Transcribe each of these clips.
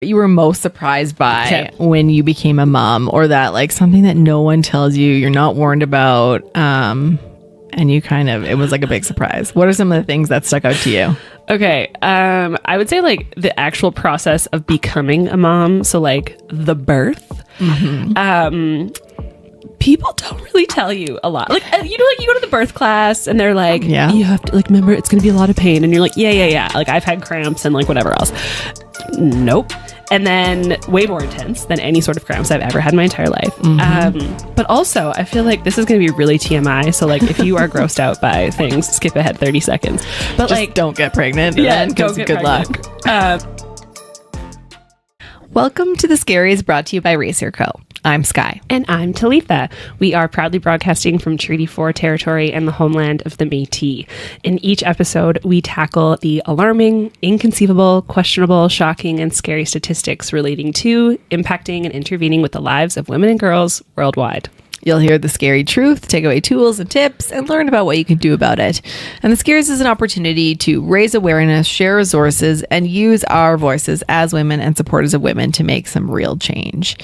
you were most surprised by when you became a mom, or that like something that no one tells you, you're not warned about, and you kind of, it was like a big surprise. What are some of the things that stuck out to you? Okay, I would say like the actual process of becoming a mom, so like the birth. People don't really tell you a lot. Like, you know, like you go to the birth class and they're like, you have to like, remember, it's going to be a lot of pain. And you're like, yeah. Like I've had cramps and like whatever else. Nope. And then way more intense than any sort of cramps I've ever had in my entire life. But also I feel like this is going to be really TMI. So like if you are grossed out by things, skip ahead 30 seconds. But just like, don't get pregnant. Yeah, don't get good pregnant. Luck. Welcome to the Scaries, brought to you by Racer Co. I'm Sky. And I'm Talitha. We are proudly broadcasting from Treaty 4 territory and the homeland of the Métis. In each episode, we tackle the alarming, inconceivable, questionable, shocking, and scary statistics relating to, impacting, and intervening with the lives of women and girls worldwide. You'll hear the scary truth, take away tools and tips, and learn about what you can do about it. And the Scaries is an opportunity to raise awareness, share resources, and use our voices as women and supporters of women to make some real change.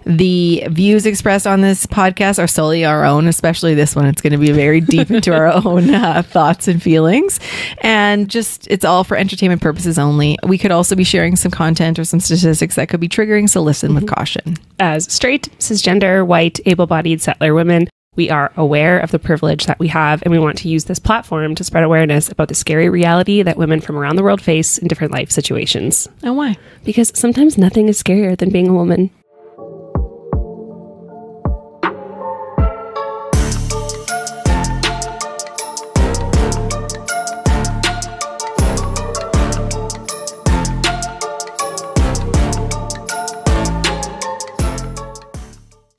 The views expressed on this podcast are solely our own, especially this one. It's going to be very deep into our own thoughts and feelings. And just, it's all for entertainment purposes only. We could also be sharing some content or some statistics that could be triggering, so listen with caution. As straight, cisgender, white, able-bodied settler women, we are aware of the privilege that we have, and we want to use this platform to spread awareness about the scary reality that women from around the world face in different life situations. And why? Because sometimes nothing is scarier than being a woman.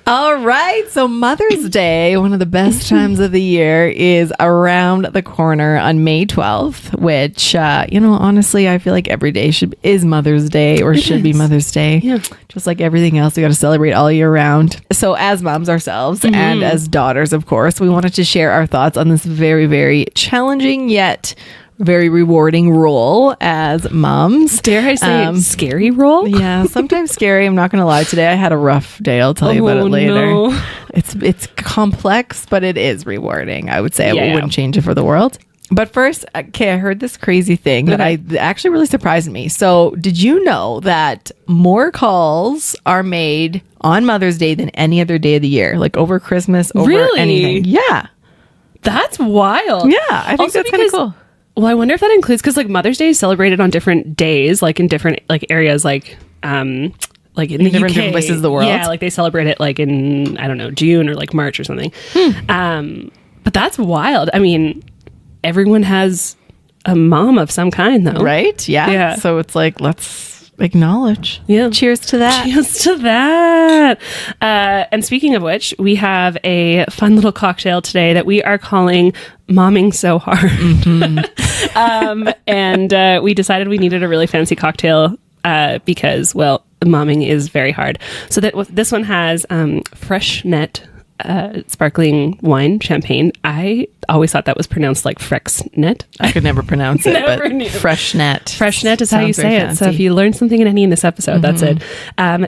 All right, so Mother's Day, one of the best times of the year, is around the corner on May 12th, which, you know, honestly, I feel like every day is Mother's Day, or should be Mother's Day. Yeah. Just like everything else, we got to celebrate all year round. So as moms ourselves and as daughters, of course, we wanted to share our thoughts on this very, very challenging yet very rewarding role as moms. Dare I say scary role? Yeah, sometimes scary. I'm not going to lie. Today I had a rough day. I'll tell you about it later. No. It's complex, but it is rewarding. I would say I wouldn't change it for the world. But first, okay, I heard this crazy thing that actually really surprised me. So did you know that more calls are made on Mother's Day than any other day of the year? Like over Christmas, over anything. Yeah. That's wild. Yeah, I think that's kind of cool. Well, I wonder if that includes, because like Mother's Day is celebrated on different days, like in different like areas, like in the different places of the world. Yeah, like they celebrate it like in, I don't know, June or like March or something. But that's wild. I mean, everyone has a mom of some kind, though, right? Yeah. So it's like, let's acknowledge. Yeah. Cheers to that. Cheers to that. And speaking of which, we have a fun little cocktail today that we are calling Momming So Hard. And we decided we needed a really fancy cocktail because, well, momming is very hard. So this one has fresh net sparkling wine, champagne. I always thought that was pronounced like Frexnet. I could never pronounce it, but Freshnet. Freshnet is how you say it. So if you learn something in this episode, that's it.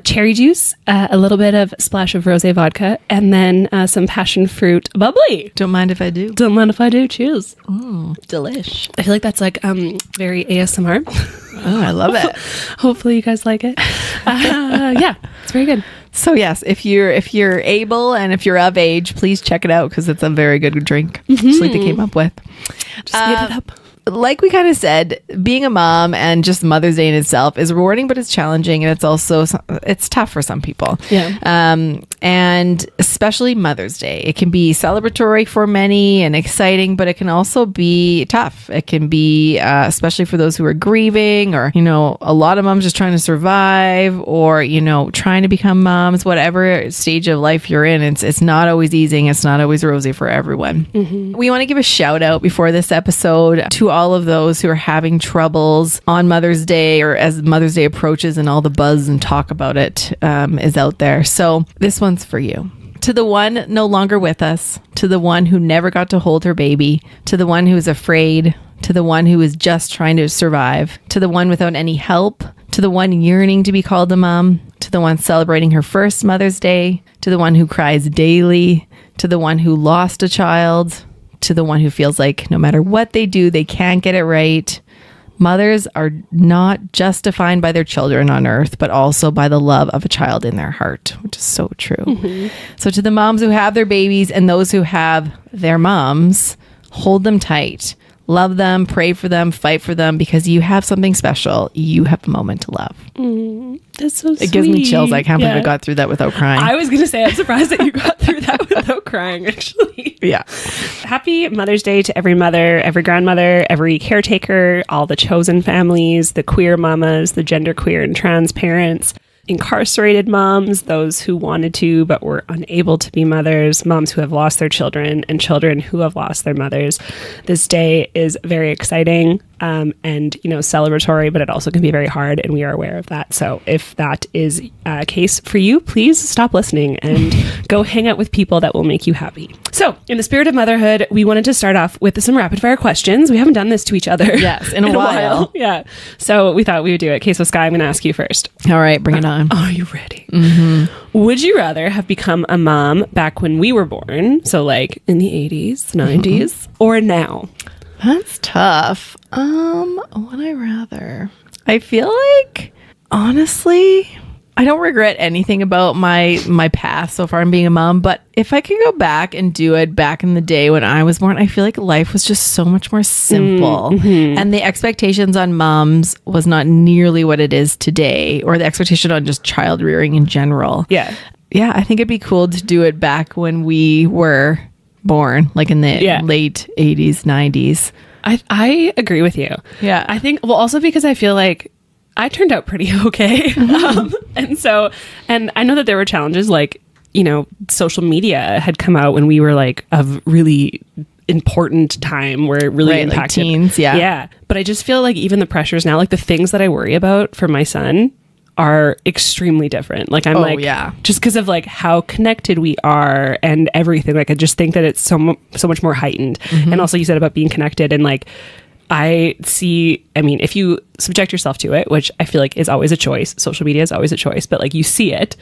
Cherry juice, a little bit of splash of rosé vodka, and then some passion fruit bubbly. Don't mind if I do. Don't mind if I do. Cheers. Delish. I feel like that's like very ASMR. Oh, I love it. Hopefully you guys like it. Yeah, it's very good. So yes, if you're able and if you're of age, please check it out because it's a very good drink. Just like they came up with. Just made it up. Like we kind of said, being a mom and just Mother's Day in itself is rewarding, but it's challenging, and it's also it's tough for some people. Yeah. And especially Mother's Day, it can be celebratory for many and exciting, but it can also be tough. It can be especially for those who are grieving, or a lot of moms just trying to survive, or trying to become moms. Whatever stage of life you're in, it's not always easy. It's not always rosy for everyone. We want to give a shout out before this episode to all of those who are having troubles on Mother's Day, or as Mother's Day approaches and all the buzz and talk about it is out there. So this one's for you. To the one no longer with us, to the one who never got to hold her baby, to the one who is afraid, to the one who is just trying to survive, to the one without any help, to the one yearning to be called a mom, to the one celebrating her first Mother's Day, to the one who cries daily, to the one who lost a child, to the one who feels like no matter what they do, they can't get it right. Mothers are not just defined by their children on earth, but also by the love of a child in their heart, which is so true. Mm-hmm. So to the moms who have their babies and those who have their moms, hold them tight. Love them, pray for them, fight for them, because you have something special. You have a moment to love. That's so sweet. It gives me chills. I can't believe I got through that without crying. I was going to say, I'm surprised that you got through that without crying, actually. Yeah. Happy Mother's Day to every mother, every grandmother, every caretaker, all the chosen families, the queer mamas, the genderqueer and trans parents, incarcerated moms, those who wanted to but were unable to be mothers, moms who have lost their children, and children who have lost their mothers. This day is very exciting and, you know, celebratory, but it also can be very hard, and we are aware of that. So if that is a case for you, please stop listening and go hang out with people that will make you happy. So in the spirit of motherhood, we wanted to start off with some rapid fire questions. We haven't done this to each other. Yes, in a while. Yeah. So we thought we would do it. Okay, so Sky, I'm going to ask you first. All right, bring it on. Are you ready? Mm-hmm. Would you rather have become a mom back when we were born, so like in the 80s, 90s, or now? That's tough. Would I rather? I feel like, honestly, I don't regret anything about my path so far in being a mom, but if I could go back and do it back in the day when I was born, I feel like life was just so much more simple. Mm-hmm. And the expectations on moms was not nearly what it is today, or the expectation on just child rearing in general. Yeah. Yeah, I think it'd be cool to do it back when we were born, like in the late 80s, 90s. I agree with you. Yeah. I think, well, also because I feel like I turned out pretty okay. And I know that there were challenges, like, you know, social media had come out when we were like a really important time where it really impacted like teens. Yeah. Yeah. But I just feel like even the pressures now, like the things that I worry about for my son are extremely different. Like I'm just because of like how connected we are and everything. Like I just think that it's so much more heightened. Mm-hmm. And also you said about being connected, and like I mean, if you subject yourself to it, which I feel like is always a choice, social media is always a choice, but like you see it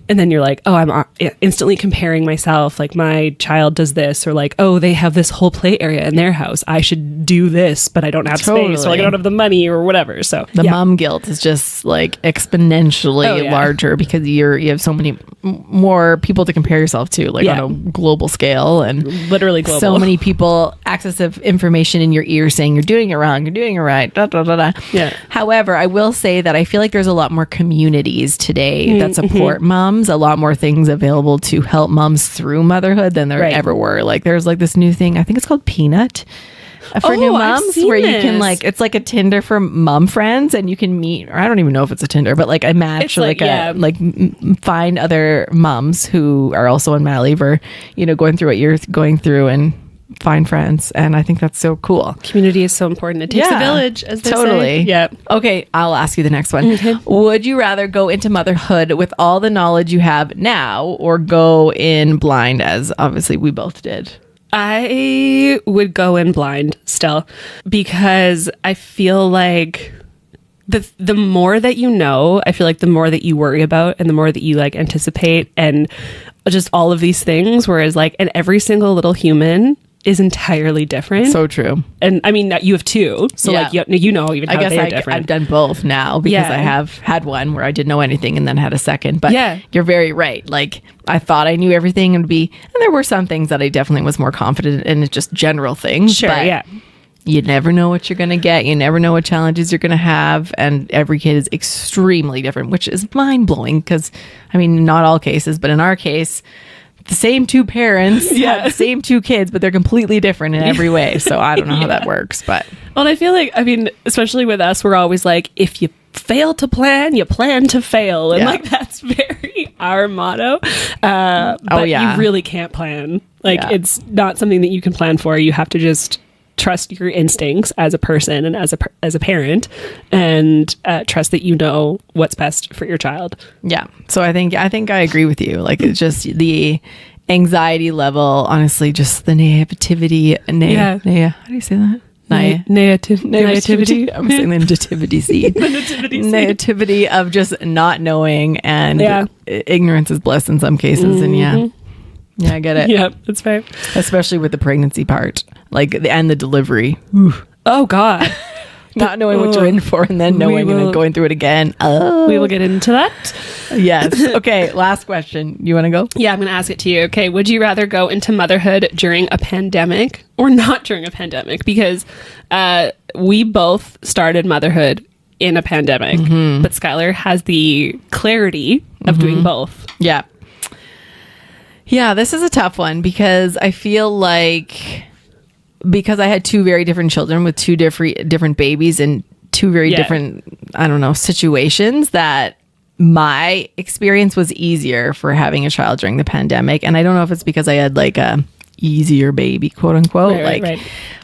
and then you're like, oh, I'm instantly comparing myself. Like my child does this, or like, oh, they have this whole play area in their house. I should do this, but I don't have space, or like I don't have the money or whatever. So the mom guilt is just like exponentially larger because you have so many more people to compare yourself to, like on a global scale, and literally global. So many people, access of information in your ear saying you're doing it wrong, you're doing it right. Da, da, da, da. Yeah. However, I will say that I feel like there's a lot more communities today that support moms. A lot more things available to help moms through motherhood than there ever were. Like there's like this new thing, I think it's called Peanut, for new moms, where you can like, it's like a Tinder for mom friends, and you can meet, or I don't even know if it's a Tinder, but like a match, find other moms who are also on mat leave, or, you know, going through what you're going through, and find friends. And I think that's so cool. Community is so important. It takes a village, as they say. Yeah. Okay, I'll ask you the next one. Mm-hmm. Would you rather go into motherhood with all the knowledge you have now, or go in blind, as obviously we both did? I would go in blind still, because I feel like the more that you know, I feel like the more that you worry about, and the more that you like anticipate, and just all of these things. Whereas like, and every single little human is entirely different. So true. And I mean, you have two, so like you know even how they're different. I've done both now, because I have had one where I didn't know anything and then had a second. But you're very right. Like I thought I knew everything, and there were some things that I definitely was more confident in, just general things. Sure, but you never know what you're going to get. You never know what challenges you're going to have. And every kid is extremely different, which is mind blowing, because I mean, not all cases, but in our case, the same two parents have the same two kids, but they're completely different in every way. So I don't know how that works, but. Well, I feel like, I mean, especially with us, we're always like, if you fail to plan, you plan to fail. And like, that's very our motto. But you really can't plan. Like, it's not something that you can plan for. You have to just trust your instincts as a person and as a parent, and trust that you know what's best for your child. Yeah. So I think I agree with you. Like, it's just the anxiety level, honestly, just the naivety. How do you say that? nativity. I'm saying the nativity seed. The nativity seed. Nativity of just not knowing, and ignorance is bliss in some cases. And yeah, I get it. Yeah, that's fair. Especially with the pregnancy part, and the delivery. Oh God. Not knowing what you're in for, and then knowing and then going through it again. We will get into that. Yes. Okay, last question. You want to go? Yeah, I'm going to ask it to you. Okay, would you rather go into motherhood during a pandemic or not during a pandemic? Because we both started motherhood in a pandemic, but Skylar has the clarity of doing both. Yeah. Yeah, this is a tough one because I feel like... because I had two very different children with two different babies and two very different, I don't know, situations, that my experience was easier for having a child during the pandemic. And I don't know if it's because I had like a easier baby, quote unquote. Right.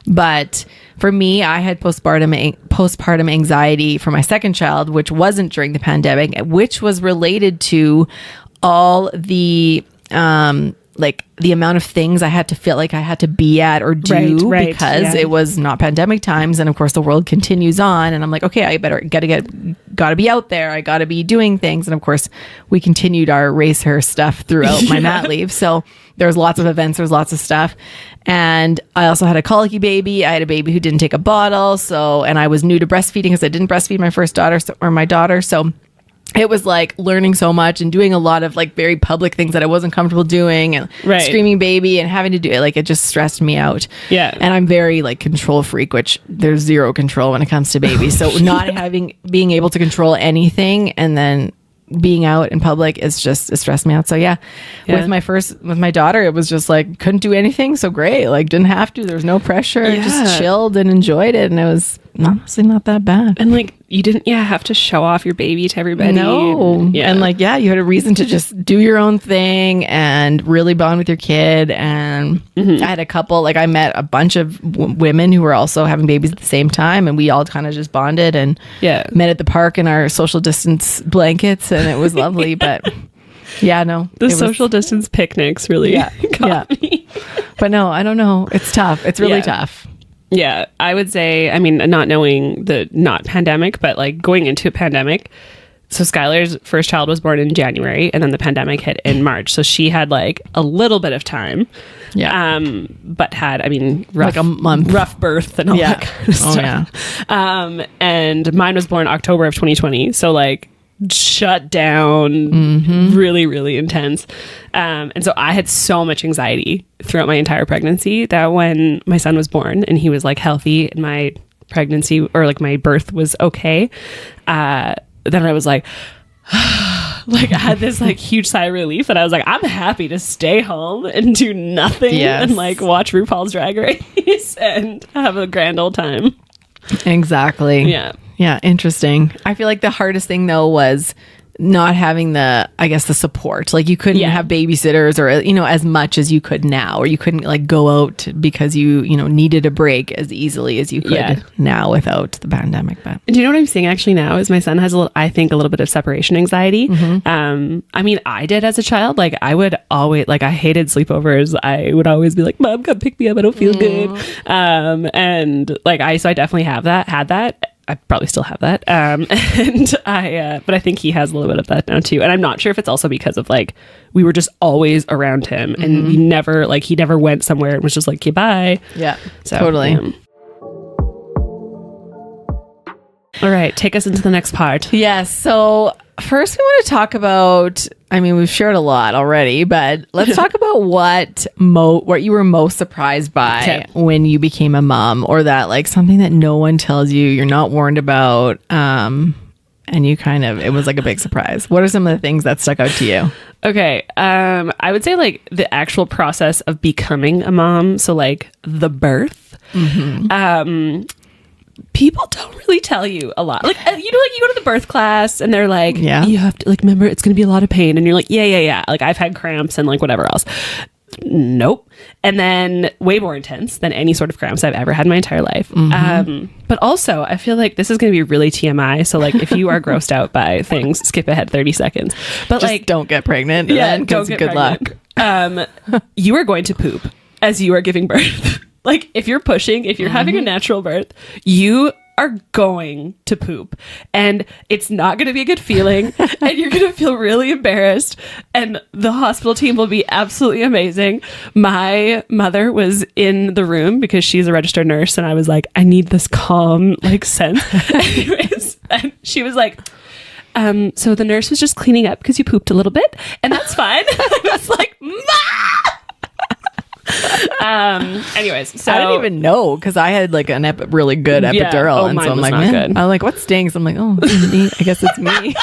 But for me, I had postpartum anxiety for my second child, which wasn't during the pandemic, which was related to all the like the amount of things I had to feel like I had to be at or do because it was not pandemic times. And of course the world continues on, and I'm like, okay, I gotta be out there. I gotta be doing things. And of course we continued our raise her stuff throughout my mat leave. So there's lots of events, there's lots of stuff. And I also had a colicky baby. I had a baby who didn't take a bottle. And I was new to breastfeeding because I didn't breastfeed my first daughter or my daughter. So it was like learning so much and doing a lot of like very public things that I wasn't comfortable doing, and screaming baby and having to do it. Like it just stressed me out. Yeah. And I'm very like control freak, which there's zero control when it comes to babies. So not being able to control anything and then being out in public it stressed me out. So with my daughter, it was just like couldn't do anything. So great. Like didn't have to, there was no pressure, just chilled and enjoyed it. And it was honestly not that bad. And like you didn't have to show off your baby to everybody. No. And like you had a reason to just do your own thing and really bond with your kid. And I had a couple, like I met a bunch of women who were also having babies at the same time, and we all kind of just bonded and met at the park in our social distance blankets, and it was lovely. But the social distance picnics really got me. But no, I don't know, it's tough. It's really tough. Yeah, I would say, I mean, not knowing not pandemic, but like going into a pandemic. So Skylar's first child was born in January, and then the pandemic hit in March. So she had like a little bit of time. Yeah. But had, I mean, like a month, rough birth and all that kind of stuff. And mine was born October of 2020. So like shut down, really, really intense. And so I had so much anxiety throughout my entire pregnancy that when my son was born and he was like healthy and my pregnancy or like my birth was okay, then I was like, like I had this like huge sigh of relief, and I was like, I'm happy to stay home and do nothing and like watch RuPaul's Drag Race and have a grand old time. Exactly. Yeah, interesting. I feel like the hardest thing though was not having the support. Like you couldn't have babysitters or as much as you could now, or you couldn't like go out because you needed a break as easily as you could now without the pandemic. But do you know what I'm seeing actually now is my son has I think a little bit of separation anxiety. I mean, I did as a child. Like I would always, like I hated sleepovers. I would always be like, Mom, come pick me up, I don't feel good. And like so I definitely had that. I probably still have that. But I think he has a little bit of that now too. And I'm not sure if it's also because of like, we were just always around him and we never, like, he never went somewhere and was just like, okay, bye. Yeah, so, totally. All right, take us into the next part. Yes. So first we want to talk about, I mean, we've shared a lot already, but let's talk about what you were most surprised by when you became a mom, or that like something that no one tells you, you're not warned about, and you it was like a big surprise. What are some of the things that stuck out to you? Okay. I would say like the actual process of becoming a mom. So like the birth, people don't really tell you a lot. Like, like you go to the birth class and they're like, you have to like, remember, it's going to be a lot of pain. And you're like, yeah. Like I've had cramps and like whatever else. Nope. And then way more intense than any sort of cramps I've ever had in my entire life. But also I feel like this is going to be really TMI. So like if you are grossed out by things, skip ahead 30 seconds. But just like, don't get pregnant. Yeah. Don't get good pregnant. Luck. You are going to poop as you are giving birth. like if you're pushing, if you're having a natural birth, you are going to poop, and it's not going to be a good feeling, and you're going to feel really embarrassed, and the hospital team will be absolutely amazing. My mother was in the room because she's a registered nurse, and I was like, I need this calm like sense. Anyways, and she was like, so the nurse was just cleaning up because you pooped a little bit, and that's fine. I was like, Ma! Anyways, so I didn't even know because I had like an really good epidural, and so I'm like, man, I'm like, what stings? I'm like, oh, it's me. I guess it's me.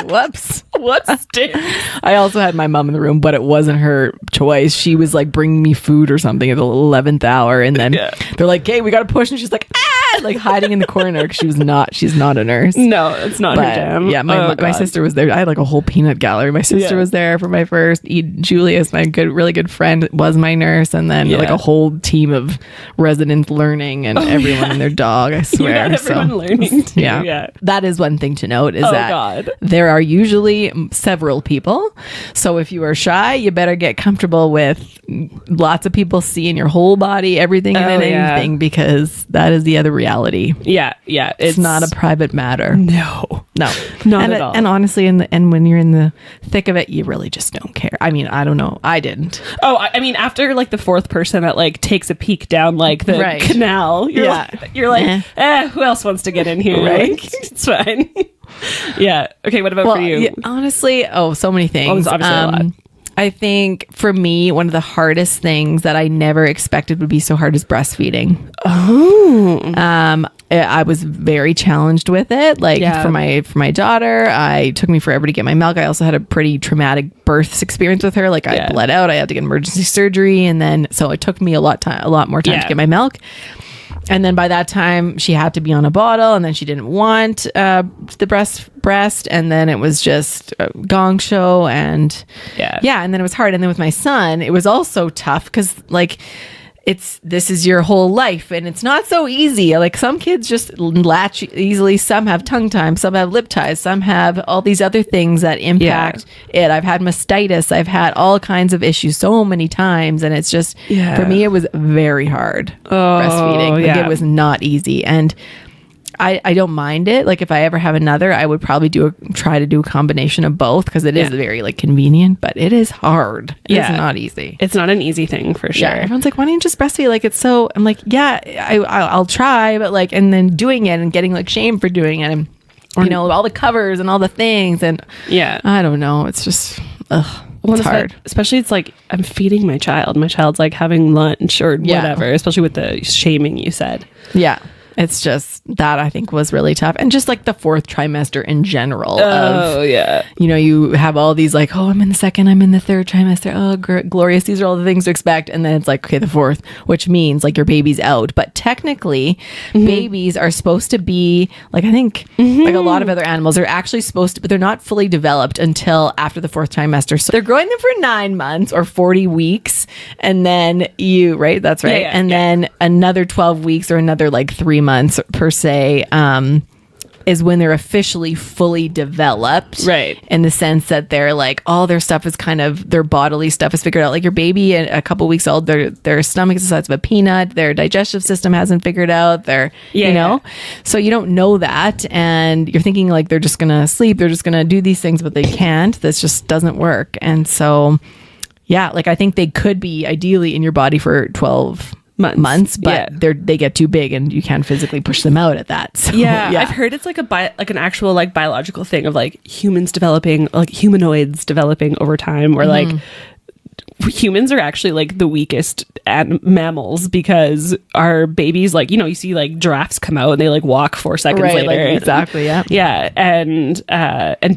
Whoops, what stings? I also had my mom in the room, but it wasn't her choice. She was like bringing me food or something at the 11th hour, and then they're like, "Hey, we got to push," and she's like, "Ah!" like hiding in the corner because she's not a nurse. No, it's not her jam. Yeah, my sister was there. I had like a whole peanut gallery. My sister was there for my first. Julia's my really good friend, was my nurse, and then like a whole team of residents learning, and everyone and their dog. I swear, everyone learning too. Yeah, that is one thing to note is that there are usually several people. So if you are shy, you better get comfortable with lots of people seeing your whole body, everything and anything, because that is the other reality. Yeah, it's not a private matter. No, not at all. And honestly, and when you're in the thick of it, you really just don't care. I mean, I don't know. I didn't. Oh, I mean, after like the fourth person that like takes a peek down like the canal, you're like, who else wants to get in here? Right? Like, it's fine. Yeah. Okay. What about for you? Yeah, honestly, so many things. Oh, there's obviously a lot. I think for me, one of the hardest things that I never expected would be so hard is breastfeeding. I was very challenged with it. Like for my daughter, it took me forever to get my milk. I also had a pretty traumatic birth experience with her. Like I bled out. I had to get emergency surgery, and then so it took me a lot more time to get my milk. And then by that time, she had to be on a bottle, and then she didn't want the breast, and then it was just a gong show, and and then it was hard. And then with my son, it was also tough because like this is your whole life, and it's not so easy. Like some kids just latch easily, some have tongue time, some have lip ties, some have all these other things that impact it. I've had mastitis, I've had all kinds of issues so many times, and it's just for me it was very hard breastfeeding. Like it was not easy, and I don't mind it. Like if I ever have another, I would probably try to do a combination of both, because it is very like convenient, but it is hard. It's not easy. It's not an easy thing for sure. Everyone's like, why don't you just breastfeed? Like it's so, I'm like, I'll try, but like, and then doing it and getting like shame for doing it, and you know, all the covers and all the things, and I don't know. It's just, it's hard. Especially it's like I'm feeding my child. My child's like having lunch or whatever, especially with the shaming you said. Yeah. It's just that I think was really tough. And just like the fourth trimester in general. You know, you have all these like, oh, I'm in the second, I'm in the third trimester. Oh, glorious. These are all the things to expect. And then it's like, okay, the fourth, which means like your baby's out. But technically, babies are supposed to be like, I think like a lot of other animals are actually supposed to, but they're not fully developed until after the fourth trimester. So they're growing them for 9 months or 40 weeks. And then that's right. Then another 12 weeks or another like 3 months per se is when they're officially fully developed, in the sense that they're like all their stuff is kind of, their bodily stuff is figured out. Like your baby at a couple weeks old, their stomach is the size of a peanut, their digestive system hasn't figured out, you know, so you don't know that, and you're thinking like they're just gonna sleep, they're just gonna do these things, but they can't. This just doesn't work. And so like I think they could be ideally in your body for 12 months, but they get too big and you can't physically push them out at that. So, I've heard it's like an actual like biological thing of like humans developing, like humanoids developing over time, where like humans are actually like the weakest mammals, because our babies, like, you know, you see like giraffes come out and they like walk 4 seconds later. Like, exactly. And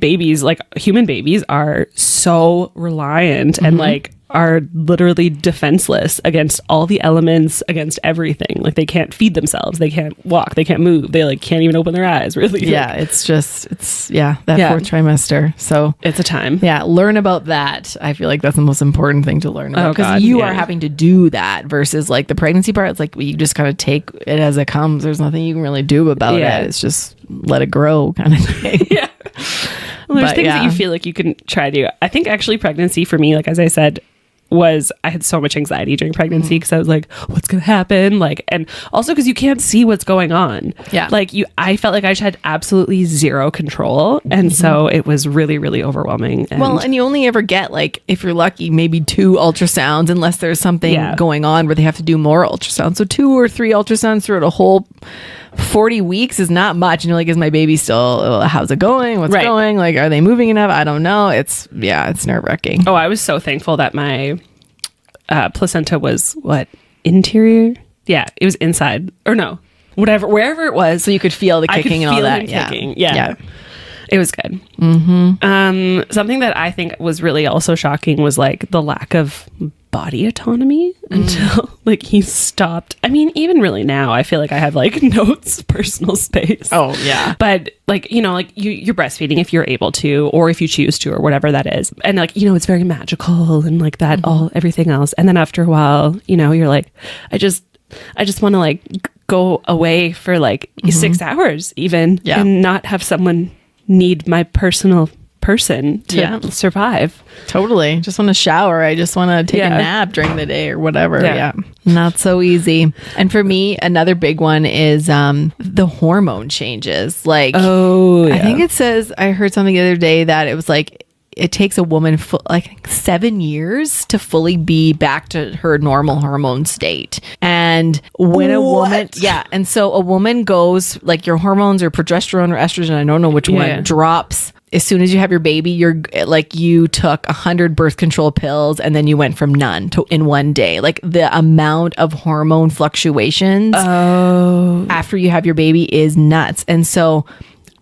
babies, like human babies, are so reliant and like are literally defenseless against all the elements, against everything. Like they can't feed themselves, they can't walk, they can't move, they like can't even open their eyes, really. It's that fourth trimester, so it's a time. Learn about that. I feel like that's the most important thing to learn about, because you are having to do that versus like the pregnancy part. It's like you just kind of take it as it comes. There's nothing you can really do about it. It's just let it grow kind of thing. Well, there's things that you feel like you can try to do. I think actually pregnancy for me, like as I said, was I had so much anxiety during pregnancy because I was like, what's gonna happen? Like, and also because you can't see what's going on. Yeah. Like I felt like I just had absolutely zero control. And so it was really, really overwhelming. And you only ever get, like, if you're lucky, maybe 2 ultrasounds, unless there's something going on where they have to do more ultrasounds. So 2 or 3 ultrasounds throughout a whole 40 weeks is not much. And you're like, is my baby still, how's it going? What's going? Like, are they moving enough? I don't know. It's nerve-wracking. Oh, I was so thankful that my placenta was interior? Yeah, it was inside. Or no, wherever it was. So you could feel the kicking and all that. Yeah. It was good. Something that I think was really also shocking was like the lack of body autonomy until like he stopped. I mean, even really now, I feel like I have like no personal space. Oh yeah. But like, you know, like you're breastfeeding if you're able to, or if you choose to, or whatever that is. And like, you know, it's very magical and like that, everything else. And then after a while, you know, you're like, I just want to like go away for like 6 hours even and not have someone need my personal person to survive. Totally. Just want to shower. I just want to take a nap during the day or whatever. Yeah. Not so easy. And for me, another big one is the hormone changes. Like, I think it says, I heard something the other day that it was like, it takes a woman like 7 years to fully be back to her normal hormone state. And when a woman, and so a woman goes, like, your hormones or progesterone or estrogen, I don't know which one, drops as soon as you have your baby. You're like, you took 100 birth control pills and then you went from none to in one day. Like, the amount of hormone fluctuations after you have your baby is nuts. And so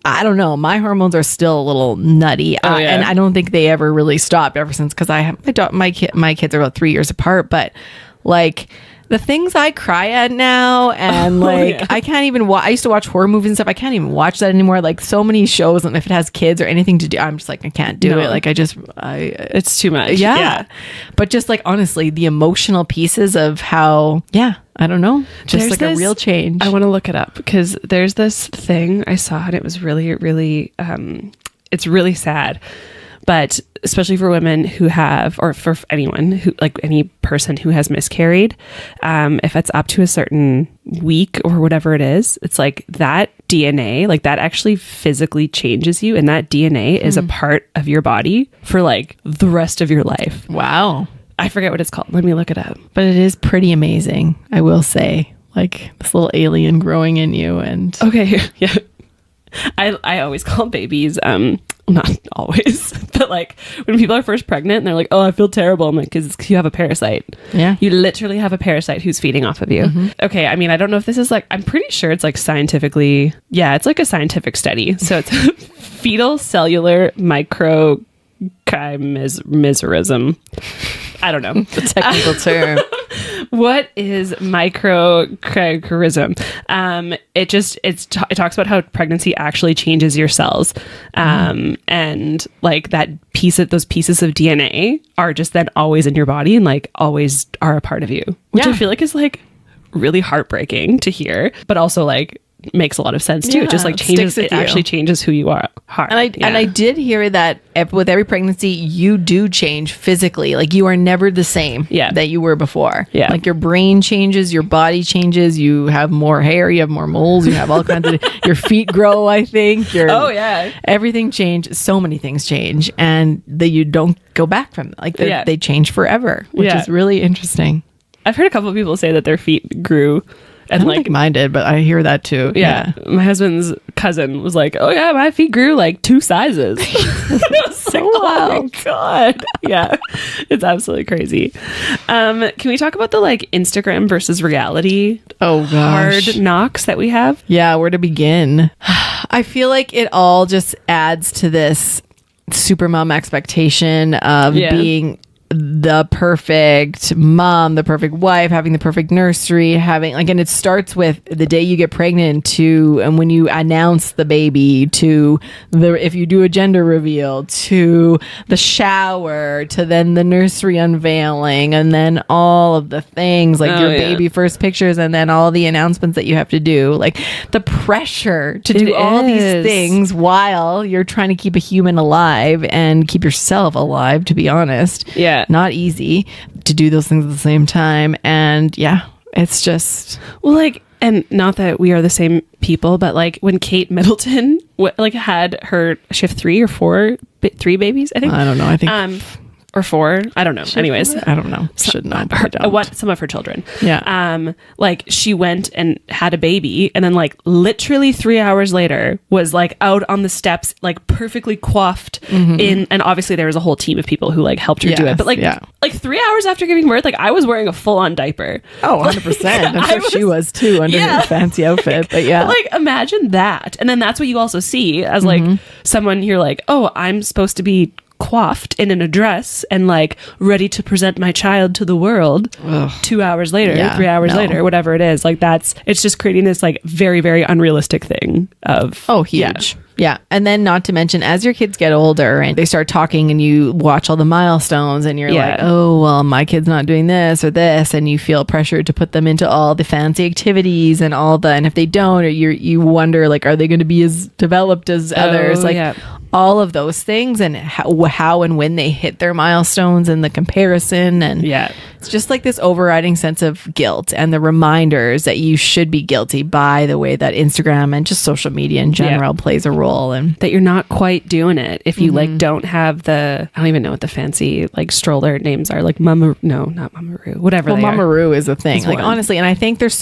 I don't know. My hormones are still a little nutty, and I don't think they ever really stopped ever since, because I have my kids are about 3 years apart. But like, the things I cry at now, and I can't even watch. I used to watch horror movies and stuff. I can't even watch that anymore. Like, so many shows, and if it has kids or anything to do, I'm just like, I can't do it. Like, it's too much. Yeah. But just like, honestly, the emotional pieces of how, I don't know, just there's like a real change. I want to look it up because there's this thing I saw and it was really, really, it's really sad. But especially for women who have, or for anyone who, like any person who has miscarried, if it's up to a certain week or whatever it is, it's like that DNA, like that actually physically changes you. And that DNA is a part of your body for like the rest of your life. Wow. I forget what it's called. Let me look it up. But it is pretty amazing, I will say. Like, this little alien growing in you. And okay, yeah. I always call babies, not always, but like when people are first pregnant and they're like, oh, I feel terrible. I'm like, because you have a parasite. Yeah. You literally have a parasite who's feeding off of you. Okay. I mean, I don't know if this is like, I'm pretty sure it's like scientifically, it's like a scientific study. So it's fetal cellular microchimerism. I don't know the technical term. What is microchimerism? It talks about how pregnancy actually changes your cells, and like those pieces of DNA are just then always in your body and like always are a part of you, which I feel like is like really heartbreaking to hear, but also like makes a lot of sense too. It just like changes, it actually changes who you are. And I did hear that with every pregnancy you do change physically. Like, you are never the same that you were before. Like, your brain changes, your body changes, you have more hair, you have more moles, you have all kinds of your feet grow, I think. Everything changes. So many things change, and that you don't go back from like they change forever, which is really interesting. I've heard a couple of people say that their feet grew. And I don't think mine did, but I hear that too. Yeah. My husband's cousin was like, oh yeah, my feet grew like 2 sizes. So wow. Oh my God. Yeah. It's absolutely crazy. Can we talk about the like Instagram versus reality? Oh gosh. Hard knocks that we have? Yeah. Where to begin? I feel like it all just adds to this supermom expectation of being the perfect mom, the perfect wife, having the perfect nursery, having like, and it starts with the day you get pregnant to, and when you announce the baby, to if you do a gender reveal, to the shower, to then the nursery unveiling, and then all of the things like your baby first pictures, and then all the announcements that you have to do, like the pressure to do all these things while you're trying to keep a human alive and keep yourself alive, to be honest. not easy to do those things at the same time. And yeah, it's just, well, like, and not that we are the same people, but like when Kate Middleton had her, she have 3 babies, I think. I don't know. I think or 4. I don't know. Anyways, I don't know. Should know. Some of her children. Yeah. Like she went and had a baby, and then like literally 3 hours later was like out on the steps, like perfectly coiffed in, and obviously there was a whole team of people who like helped her do it. But like 3 hours after giving birth, like I was wearing a full on diaper. Oh, 100%. I'm sure she was too under her fancy outfit. But yeah. Like imagine that. And then that's what you also see as like someone, you're like, oh, I'm supposed to be coiffed in a dress and like ready to present my child to the world. 2 hours later, 3 hours later, whatever it is, like it's just creating this like very, very unrealistic thing of huge. Yeah. And then not to mention, as your kids get older and they start talking and you watch all the milestones and you're like, oh, well, my kid's not doing this or this. And you feel pressured to put them into all the fancy activities and and if they don't, or you wonder, like, are they going to be as developed as others? Like all of those things, and how and when they hit their milestones and the comparison. And it's just like this overriding sense of guilt and the reminders that you should be guilty by the way that Instagram and just social media in general plays a role, and that you're not quite doing it if you like don't have I don't even know what the fancy like stroller names are, like not Mamaroo, whatever. Well, Mamaroo is a thing, like honestly, and I think there's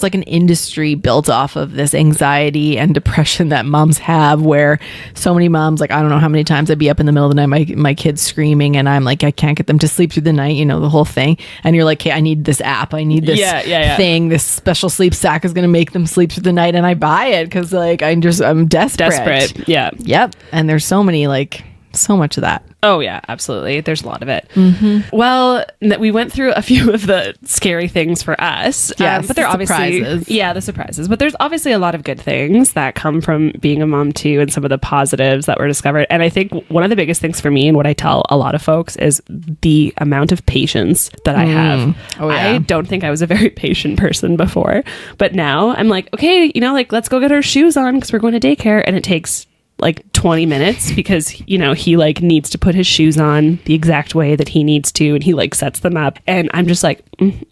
like an industry built off of this anxiety and depression that moms have, where so many moms, like I don't know how many times I'd be up in the middle of the night, my kids screaming, and I'm like, I can't get them to sleep through the night, the whole thing, and you're like, hey, I need this app, I need this thing, this special sleep sack is going to make them sleep through the night, and I buy it because like I'm desperate. Yep. And there's so much of that. Oh yeah, absolutely. There's a lot of it. Well, we went through a few of the scary things for us. Yes, but they're obviously the surprises. But there's obviously a lot of good things that come from being a mom too, and some of the positives that were discovered. And I think one of the biggest things for me, and what I tell a lot of folks, is the amount of patience that I have. Oh, yeah. I don't think I was a very patient person before, but now I'm like, okay, like let's go get our shoes on because we're going to daycare, and it takes like 20 minutes because he like needs to put his shoes on the exact way that he needs to, and he like sets them up, and I'm just like,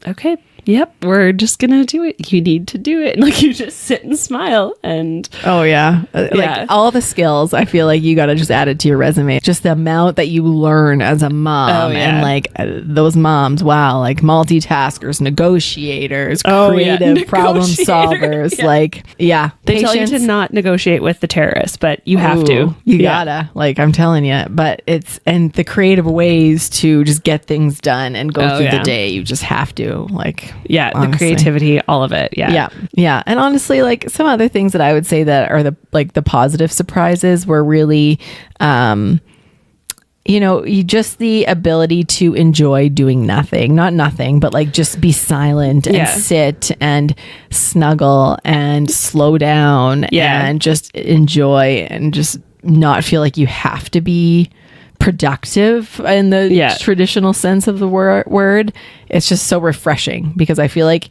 okay, yep, we're just gonna do it, you need to do it, and like you just sit and smile. And like all the skills, I feel like you got to just add it to your resume, just the amount that you learn as a mom. And like those moms, wow, like multitaskers, negotiators, creative problem solvers. They tell you to not negotiate with the terrorists, but you have to, you gotta, like I'm telling you. But and the creative ways to just get things done and go through the day, you just have to, like, honestly. The creativity, all of it. Yeah. And honestly, like some other things that I would say that are the positive surprises were really, just the ability to enjoy doing nothing, not nothing, but like just be silent and sit and snuggle and slow down and just enjoy and just not feel like you have to be productive in the traditional sense of the word. It's just so refreshing, because I feel like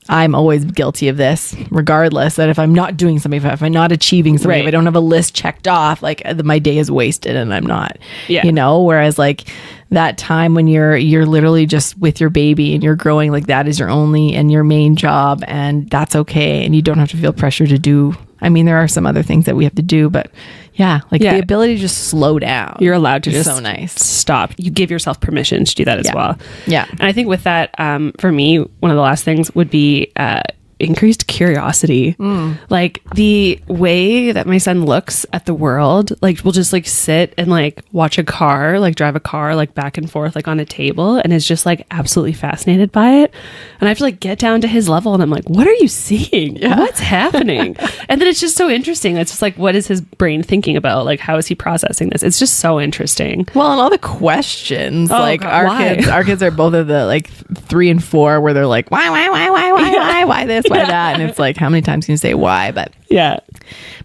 I'm always guilty of this, regardless, that if I'm not doing something, if I'm not achieving something, if I don't have a list checked off, like my day is wasted and I'm not, whereas like that time when you're literally just with your baby and you're growing, like that is your only and your main job, and that's okay. And you don't have to feel pressure to do. I mean, there are some other things that we have to do, but the ability to just slow down. You're allowed to just so nice. Stop. You give yourself permission to do that as well. Yeah. And I think with that, for me, one of the last things would be increased curiosity. Like the way that my son looks at the world, like we'll just like sit and like watch a car, like drive a car like back and forth like on a table, and is just like absolutely fascinated by it. And I have to like get down to his level, and I'm like, what are you seeing? What's happening? And then it's just so interesting. It's just like, what is his brain thinking about? Like, how is he processing this? It's just so interesting. Well, and all the questions, our kids are both of the like 3 and 4, where they're like, why this, why that, and it's like, how many times can you say why? But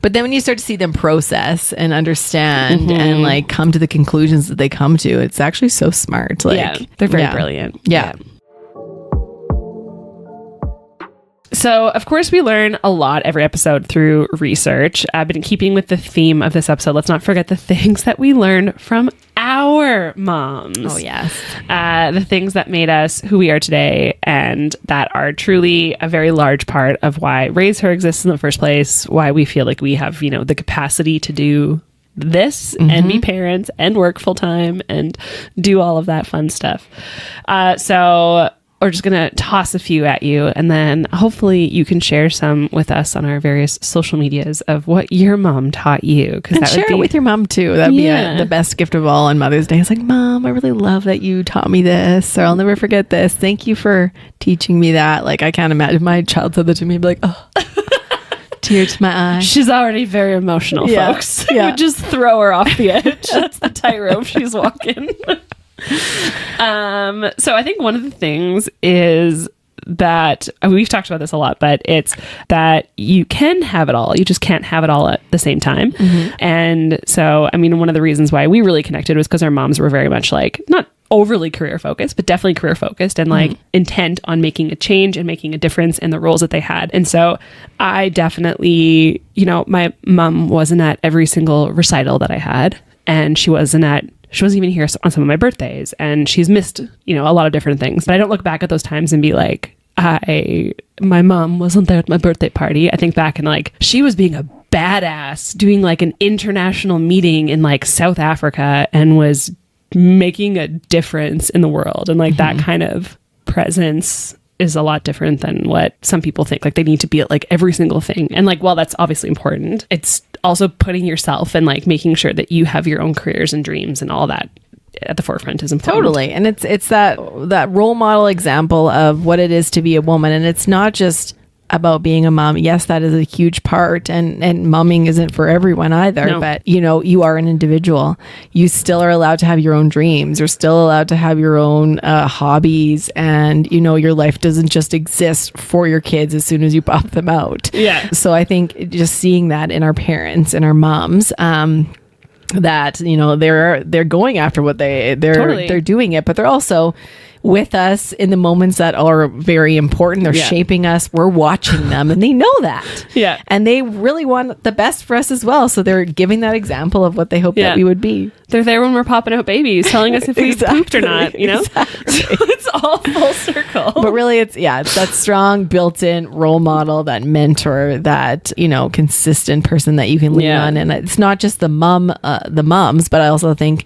then when you start to see them process and understand and like come to the conclusions that they come to, it's actually so smart. Like they're very brilliant. So, of course, we learn a lot every episode through research. I've been keeping with the theme of this episode. Let's not forget the things that we learn from our moms. Oh, yes. The things that made us who we are today, and that are truly a very large part of why Raise Her exists in the first place, why we feel like we have, the capacity to do this and be parents and work full time and do all of that fun stuff. So we're just going to toss a few at you, and then hopefully you can share some with us on our various social medias of what your mom taught you. And that share it with your mom too. That'd be the best gift of all on Mother's Day. It's like, Mom, I really love that you taught me this, or I'll never forget this. Thank you for teaching me that. Like, I can't imagine my child said that to me. I'd be like, oh, tear to my eye. She's already very emotional, folks. Yeah. You just throw her off the edge. That's the tightrope she's walking. So I think one of the things is that we've talked about this a lot, but it's that you can have it all. You just can't have it all at the same time. And so, I mean, one of the reasons why we really connected was because our moms were very much like, not overly career focused, but definitely career focused and like intent on making a change and making a difference in the roles that they had. And so I definitely, my mom wasn't at every single recital that I had, and she wasn't even here on some of my birthdays, and she's missed, a lot of different things. But I don't look back at those times and be like, my mom wasn't there at my birthday party. I think back and like, she was being a badass doing like an international meeting in like South Africa and was making a difference in the world. And like that kind of presence is a lot different than what some people think. Like they need to be at like every single thing. And like, while that's obviously important, it's also putting yourself and like making sure that you have your own careers and dreams and all that at the forefront is important. Totally. And it's that role model example of what it is to be a woman. And it's not just about being a mom. Yes, that is a huge part, and momming isn't for everyone either. No. But you are an individual. You still are allowed to have your own dreams. You're still allowed to have your own hobbies, and your life doesn't just exist for your kids as soon as you pop them out. Yeah. So I think just seeing that in our parents and our moms, that they're going after what they're doing it, but they're also with us in the moments that are very important. They're shaping us. We're watching them, and they know that. Yeah. And they really want the best for us as well. So they're giving that example of what they hope that we would be. They're there when we're popping out babies, telling us if we pooped or not, Exactly. It's all full circle. But really it's that strong built-in role model, that mentor, that, consistent person that you can lean on. And it's not just the moms, but I also think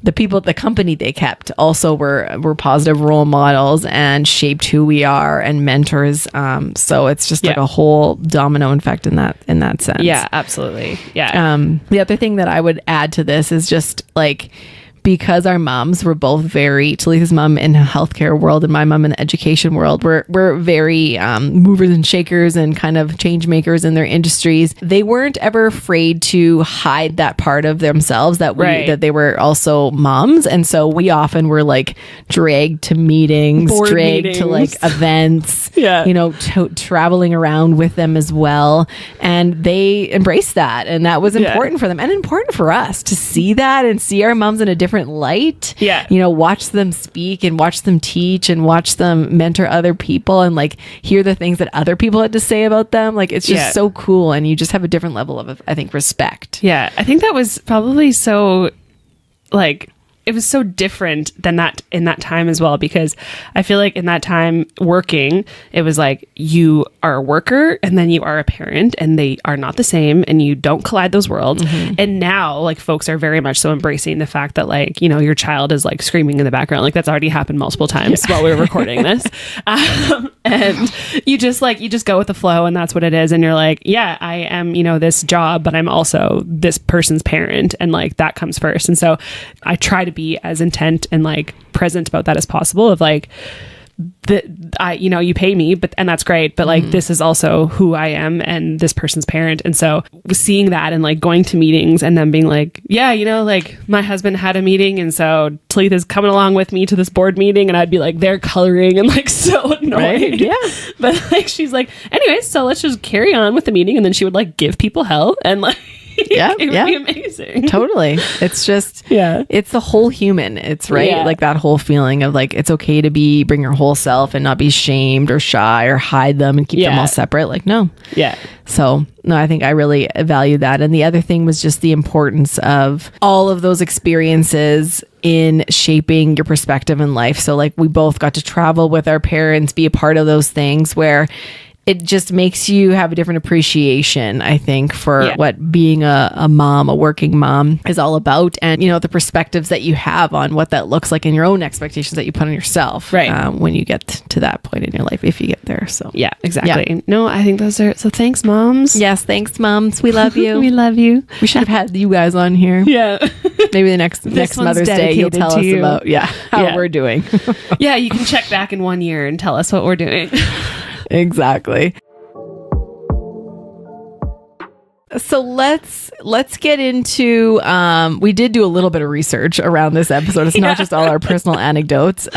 the people at the company they kept also were positive role models and shaped who we are, and mentors. So it's just like a whole domino effect in that sense. Yeah, absolutely. Yeah. The other thing that I would add to this is just like, because our moms were both very, Talitha's mom in the healthcare world and my mom in the education world, we're very movers and shakers and kind of change makers in their industries. They weren't ever afraid to hide that part of themselves, that they were also moms. And so we often were like dragged to meetings, to like events, traveling around with them as well. And they embraced that. And that was important for them, and important for us to see that and see our moms in a different light. Watch them speak and watch them teach and watch them mentor other people and like hear the things that other people had to say about them. Like it's just so cool, and you just have a different level of, I think, respect. Yeah, I think that was probably so like, it was so different than that in that time as well, because I feel like in that time working, it was like you are a worker and then you are a parent, and they are not the same, and you don't collide those worlds. And now like folks are very much so embracing the fact that like, your child is like screaming in the background. Like that's already happened multiple times while we were recording this. And you just go with the flow, and that's what it is. And you're like, yeah, I am, this job, but I'm also this person's parent, and like that comes first. And so I try to be as intent and like present about that as possible, of like, you pay me, and that's great, but like this is also who I am and this person's parent. And so seeing that and like going to meetings and then being like, like my husband had a meeting, and so Talitha's coming along with me to this board meeting, and I'd be like there coloring and like so annoyed. But like she's like, anyways, so let's just carry on with the meeting, and then she would like give people hell and like Yeah. It would be amazing. Totally. It's just, Yeah. it's the whole human. It's right. Yeah. Like that whole feeling of like, it's okay to bring your whole self and not be shamed or shy or hide them and keep them all separate. Like, no. Yeah. So, no, I think I really value that. And the other thing was just the importance of all of those experiences in shaping your perspective in life. So, like, we both got to travel with our parents, be a part of those things where it just makes you have a different appreciation, I think, for what being a mom, a working mom is all about. And, you know, the perspectives that you have on what that looks like and your own expectations that you put on yourself when you get to that point in your life, if you get there. So, yeah, exactly. Yeah. No, I think those are, so thanks, moms. Yes, thanks, moms. We love you. We love you. We should have had you guys on here. Yeah. Maybe the next Mother's Day, you'll tell us about how we're doing. Yeah, you can check back in 1 year and tell us what we're doing. Exactly. So let's get into, we did do a little bit of research around this episode. It's not just all our personal anecdotes.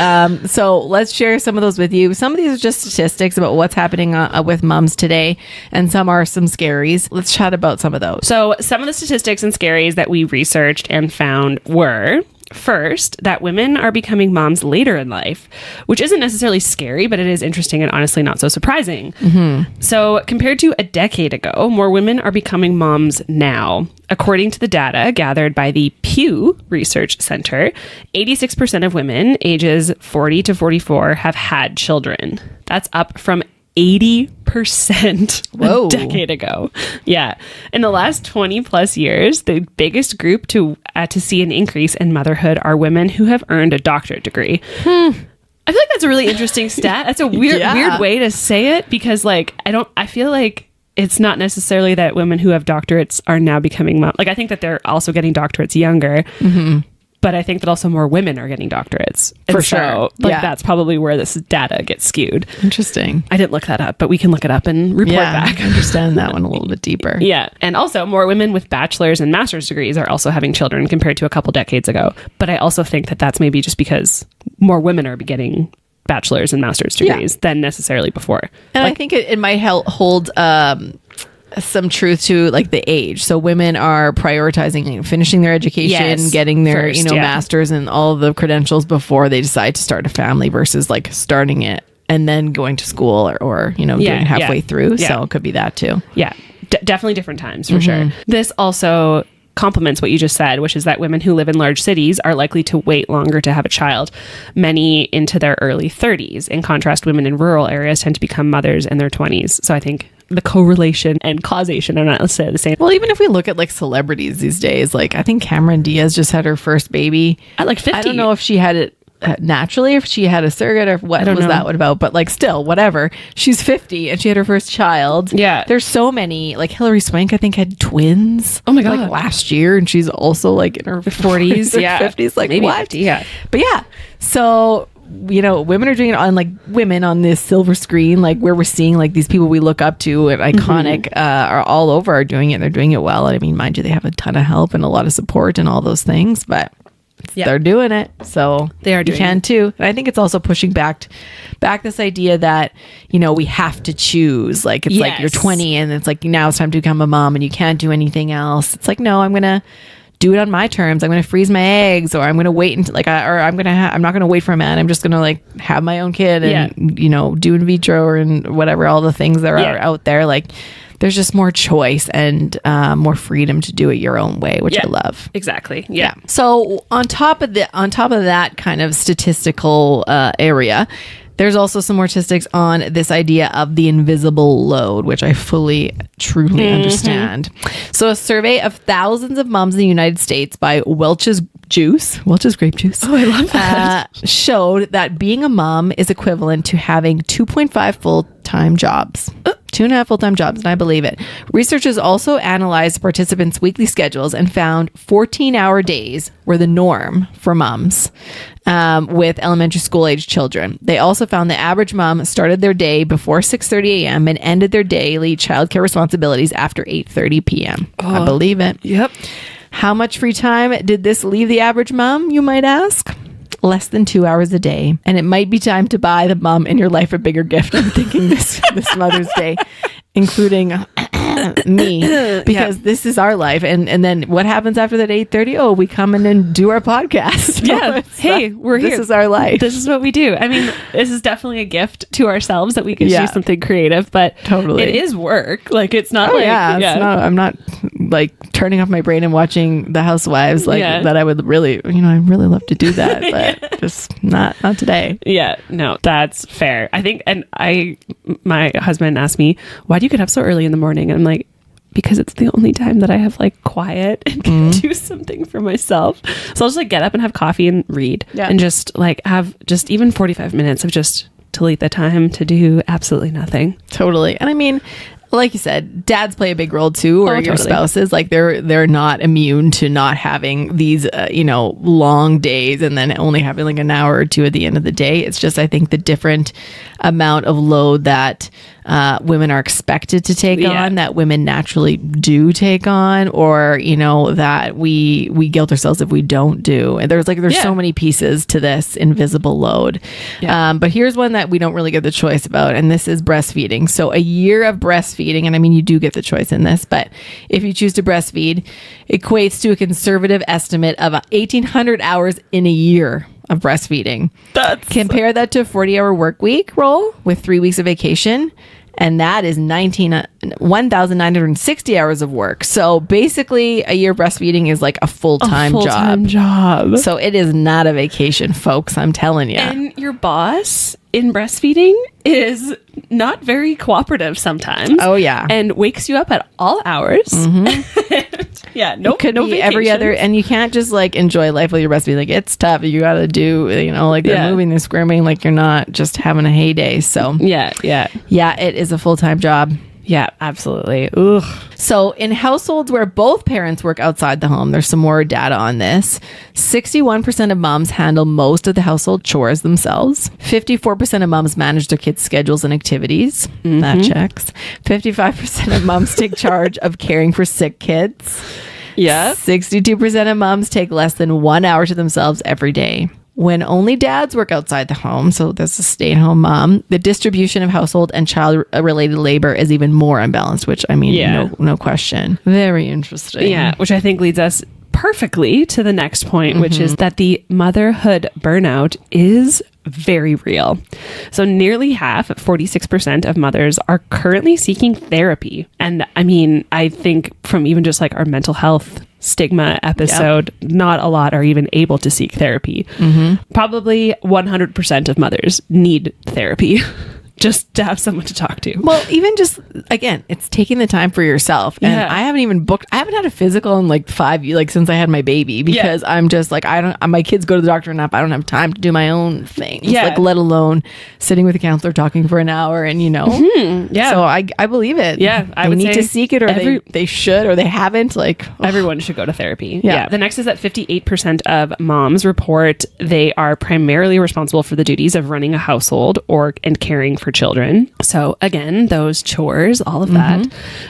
So let's share some of those with you. Some of these are just statistics about what's happening with moms today, and some are some scaries. Let's chat about some of those. So some of the statistics and scaries that we researched and found were, first, that women are becoming moms later in life, which isn't necessarily scary, but it is interesting and honestly not so surprising. Mm-hmm. So compared to a decade ago, more women are becoming moms now. According to the data gathered by the Pew Research Center, 86% of women ages 40 to 44 have had children. That's up from 80% a decade ago. Yeah. In the last 20 plus years, the biggest group to see an increase in motherhood are women who have earned a doctorate degree. I feel like that's a really interesting stat. That's a weird way to say it, because like, I feel like it's not necessarily that women who have doctorates are now becoming moms. Like, I think that they're also getting doctorates younger. Mm-hmm. But I think that also more women are getting doctorates. For sure. Like, that's probably where this data gets skewed. Interesting. I didn't look that up, but we can look it up and report back. Understand that one a little bit deeper. Yeah. And also, more women with bachelor's and master's degrees are also having children compared to a couple decades ago. But I also think that that's maybe just because more women are getting bachelor's and master's degrees than necessarily before. And I think it might hold some truth to like the age. So women are prioritizing finishing their education, getting their first, masters and all the credentials before they decide to start a family, versus like starting it and then going to school or doing halfway through. So it could be that too. Yeah. Definitely different times for sure. This also complements what you just said, which is that women who live in large cities are likely to wait longer to have a child, many into their early 30s. In contrast, women in rural areas tend to become mothers in their 20s. So I think the correlation and causation are not necessarily the same. Well, even if we look at like celebrities these days, like I think Cameron Diaz just had her first baby at like 50. I don't know if she had it naturally, if she had a surrogate, or what was that one about, but like still, whatever, she's 50 and she had her first child. There's so many, like Hilary Swank I think had twins like last year, and she's also like in her 40s or 50s, like maybe what 50, but so women are doing it on like women on this silver screen, like where we're seeing like these people we look up to and iconic are all over, are doing it. They're doing it well. I mean, mind you, they have a ton of help and a lot of support and all those things, but they're doing it. So they are doing you can too. And I think it's also pushing back this idea that, we have to choose. Like it's like you're 20 and it's like now it's time to become a mom and you can't do anything else. It's like, no, I'm going to do it on my terms. I'm going to freeze my eggs, or I'm going to wait until I'm not going to wait for a man. I'm just going to like have my own kid and, do in vitro or in whatever, all the things that are out there. Like there's just more choice and more freedom to do it your own way, which I love. Exactly. Yeah. So on top of that kind of statistical area, there's also some more statistics on this idea of the invisible load, which I fully, truly understand. So a survey of thousands of moms in the United States by Welch's grape juice. Oh, I love that. Showed that being a mom is equivalent to having 2.5 full-time jobs. 2.5 full-time jobs, and I believe it. Researchers also analyzed participants' weekly schedules and found 14-hour days were the norm for moms with elementary school-age children. They also found the average mom started their day before 6:30 a.m. and ended their daily childcare responsibilities after 8:30 p.m. I believe it. Yep. How much free time did this leave the average mom, you might ask? Less than 2 hours a day. And it might be time to buy the mom in your life a bigger gift. I'm thinking this Mother's Day, including me, because this is our life. And then what happens after that 8:30? Oh, we come in and do our podcast. Yeah. Hey, we're here. This is our life. This is what we do. I mean, this is definitely a gift to ourselves that we can do something creative, but totally, it is work. Like, it's not I'm not like turning off my brain and watching The Housewives that I would really, I really love to do that, but just not today. Yeah, no, that's fair. I think, and my husband asked me, why do you get up so early in the morning? And I'm like, because it's the only time that I have like quiet and can do something for myself. So I'll just like get up and have coffee and read and just like have just even 45 minutes of just delete the time to do absolutely nothing. Totally. And I mean, like you said, dads play a big role too, or your spouses. Like they're not immune to not having these, long days and then only having like an hour or two at the end of the day. It's just, I think, the different amount of load that women are expected to take on, that women naturally do take on, or that we guilt ourselves if we don't do. And there's so many pieces to this invisible load. But here's one that we don't really get the choice about, and this is breastfeeding. So a year of breastfeeding, and I mean, you do get the choice in this, but if you choose to breastfeed, equates to a conservative estimate of 1,800 hours in a year of breastfeeding. Compare that to a 40-hour work week roll with 3 weeks of vacation, and that is 1,960 hours of work. So basically, a year of breastfeeding is like a full-time job. So it is not a vacation, folks. I'm telling you. And your boss in breastfeeding is not very cooperative sometimes. Oh yeah, and wakes you up at all hours. It could be every other, and you can't just like enjoy life while you're breastfeeding. Like, it's tough. You got to do, they're moving, they're squirming. Like, you're not just having a heyday. So it is a full-time job. Yeah, absolutely. Ugh. So in households where both parents work outside the home, there's some more data on this. 61% of moms handle most of the household chores themselves. 54% of moms manage their kids' schedules and activities. That checks. 55% of moms take charge of caring for sick kids. 62% of moms take less than 1 hour to themselves every day. When only dads work outside the home, so that's a stay-at-home mom, the distribution of household and child-related labor is even more unbalanced, which, I mean, no question. Very interesting. Yeah, which I think leads us perfectly to the next point, which is that the motherhood burnout is very real. So nearly half, 46% of mothers are currently seeking therapy. And I mean, I think from even just like our mental health stigma episode, not a lot are even able to seek therapy. Probably 100% of mothers need therapy. Just to have someone to talk to. Well, even just, again, it's taking the time for yourself. And I haven't even I haven't had a physical in like 5 years, like since I had my baby, because I'm just like, my kids go to the doctor enough. I don't have time to do my own things. Like, let alone sitting with a counselor talking for an hour and, So I believe it. Yeah. I would need to seek it, or they should, or they haven't. Like, everyone should go to therapy. Yeah. The next is that 58% of moms report they are primarily responsible for the duties of running a household and caring for children. So again, those chores, all of that.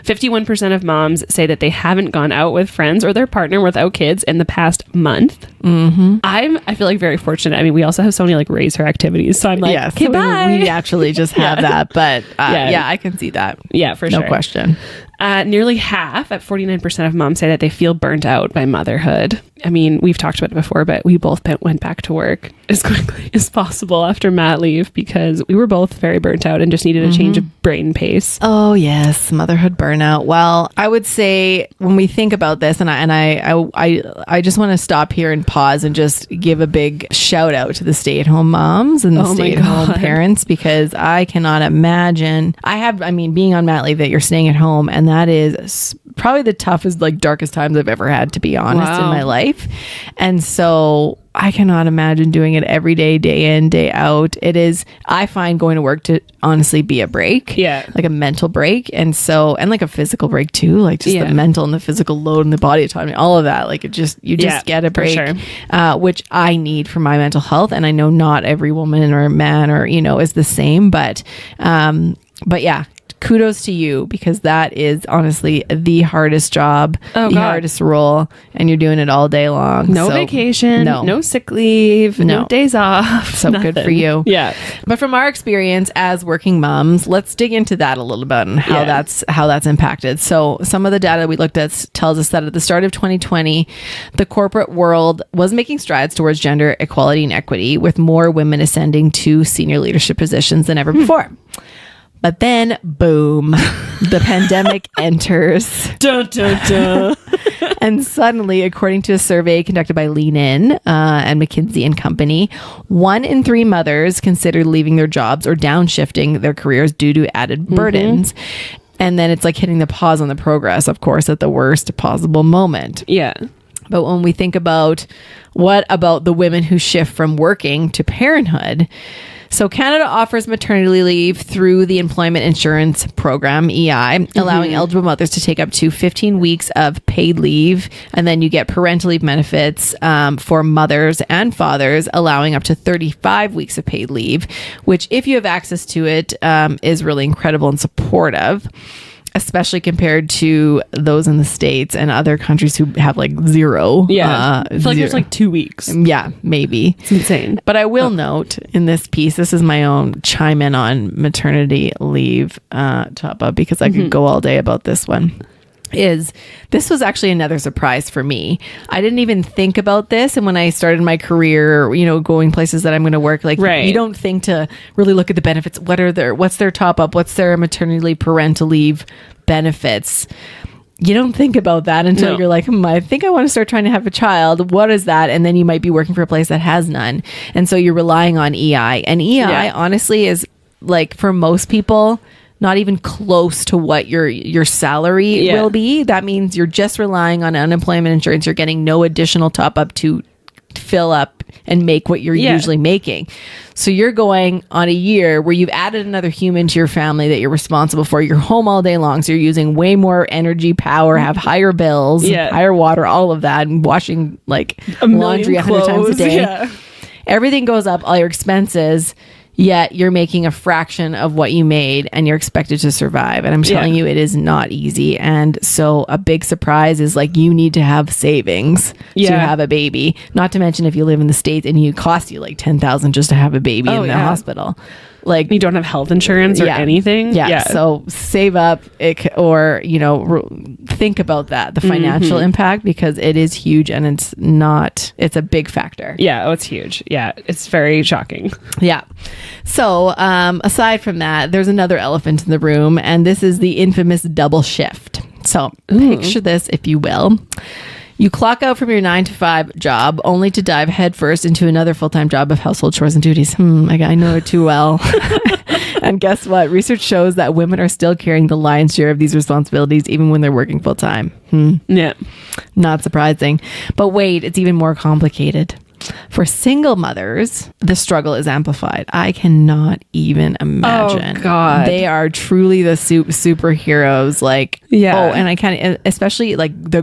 51% of moms say that they haven't gone out with friends or their partner without kids in the past month. I feel like very fortunate. I mean, we also have so many like raise her activities. So I'm like, okay, bye. We actually just have that. But I can see that. Yeah, for sure. No question. Nearly half, at 49% of moms, say that they feel burnt out by motherhood. I mean, we've talked about it before, but we both went back to work as quickly as possible after mat leave because we were both very burnt out and just needed a change of brain pace. Oh yes, motherhood burnout. Well, I would say when we think about this, and I just want to stop here and pause and just give a big shout out to the stay-at-home moms and the stay-at-home parents, because I cannot imagine. Being on mat leave, that you're staying at home, and that is probably the toughest, like darkest times I've ever had, to be honest, in my life. And so I cannot imagine doing it every day, day in, day out. It is, I find going to work to honestly be a break. Yeah. Like a mental break. And like a physical break too. Like just the mental and the physical load and the body autonomy, all of that. Like you just get a break, which I need for my mental health. And I know not every woman or man or, is the same, but yeah. kudos to you, because that is honestly the hardest job, hardest role, and you're doing it all day long. No vacation, no sick leave, no days off. So good for you. Yeah. But from our experience as working moms, let's dig into that a little bit and how that's impacted. So some of the data we looked at tells us that at the start of 2020, the corporate world was making strides towards gender equality and equity, with more women ascending to senior leadership positions than ever before. But then, boom, the pandemic enters. Dun, dun, dun. And suddenly, according to a survey conducted by Lean In and McKinsey and Company, 1 in 3 mothers considered leaving their jobs or downshifting their careers due to added burdens. And then it's like hitting the pause on the progress, of course, at the worst possible moment. Yeah. But when we think about what about the women who shift from working to parenthood, so Canada offers maternity leave through the Employment Insurance Program, EI, allowing eligible mothers to take up to 15 weeks of paid leave. And then you get parental leave benefits for mothers and fathers, allowing up to 35 weeks of paid leave, which, if you have access to it, is really incredible and supportive, especially compared to those in the States and other countries who have like zero. Yeah. I feel like there's like 2 weeks. Yeah, maybe. It's insane. But I will note in this piece, this is my own chime in on maternity leave top up, because I could go all day about this one. This was actually another surprise for me. I didn't even think about this. And when I started my career, you know, going places that I'm going to work, like you don't think to really look at the benefits. What's their top up? What's their maternity leave, parental leave benefits? You don't think about that until you're like, I think I want to start trying to have a child. What is that? And then you might be working for a place that has none. And so you're relying on EI. And EI honestly is, like, for most people, not even close to what your salary will be. That means you're just relying on unemployment insurance. You're getting no additional top up to fill up and make what you're usually making. So you're going on a year where you've added another human to your family that you're responsible for. You're home all day long, so you're using way more energy, power, have higher bills, higher water, all of that, and washing like laundry 100 times a day. Everything goes up, all your expenses, yet you're making a fraction of what you made and you're expected to survive. And I'm telling you, it is not easy. And so a big surprise is, like, you need to have savings to have a baby. Not to mention if you live in the States and it costs you like $10,000 just to have a baby in the hospital. Like, you don't have health insurance or anything. So save up or, you know, think about that, the financial impact, because it is huge and it's a big factor. Yeah. Oh, it's huge. Yeah. It's very shocking. Yeah. So aside from that, there's another elephant in the room, and this is the infamous double shift. So picture this, if you will. You clock out from your 9-to-5 job only to dive headfirst into another full-time job of household chores and duties. I know it too well. And guess what? Research shows that women are still carrying the lion's share of these responsibilities even when they're working full-time. Yeah. Not surprising. But wait, it's even more complicated. For single mothers, the struggle is amplified. I cannot even imagine. Oh, God. They are truly the superheroes. Like, and I kind of, especially like the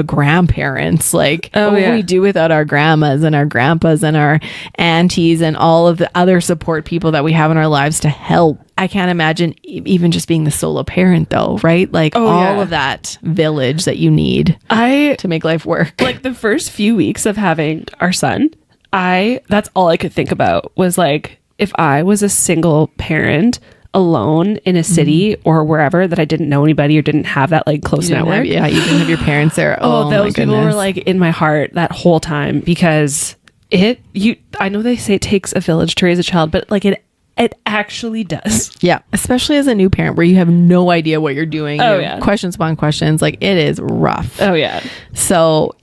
grandparents, like, what would we do without our grandmas and our grandpas and our aunties and all of the other support people that we have in our lives to help? I can't imagine even just being the solo parent, though, right? Like all of that village that you need to make life work. Like the first few weeks of having our son, that's all I could think about was, like, if I was a single parent alone in a city or wherever that I didn't know anybody or didn't have that like close network. You didn't have your parents there. Those people were like in my heart that whole time, because I know they say it takes a village to raise a child, but like it actually does. Yeah. Especially as a new parent where you have no idea what you're doing. Questions upon questions. Like, it is rough. So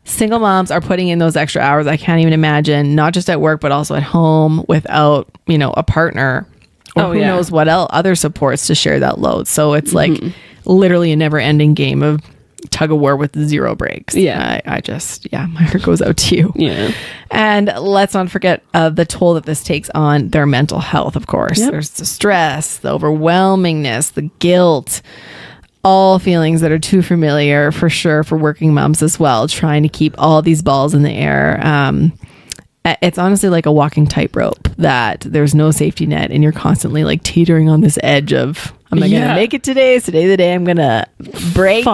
single moms are putting in those extra hours. I can't even imagine, not just at work, but also at home without, a partner or who knows what else, other supports to share that load. So it's like literally a never ending game of tug of war with zero breaks. I just my heart goes out to you. And let's not forget the toll that this takes on their mental health. Of course, there's the stress, the overwhelmingness, the guilt, all feelings that are too familiar for sure for working moms as well, trying to keep all these balls in the air. It's honestly like a walking tightrope, that there's no safety net and you're constantly like teetering on this edge of Am I going to make it today? Is today the day I'm going to break?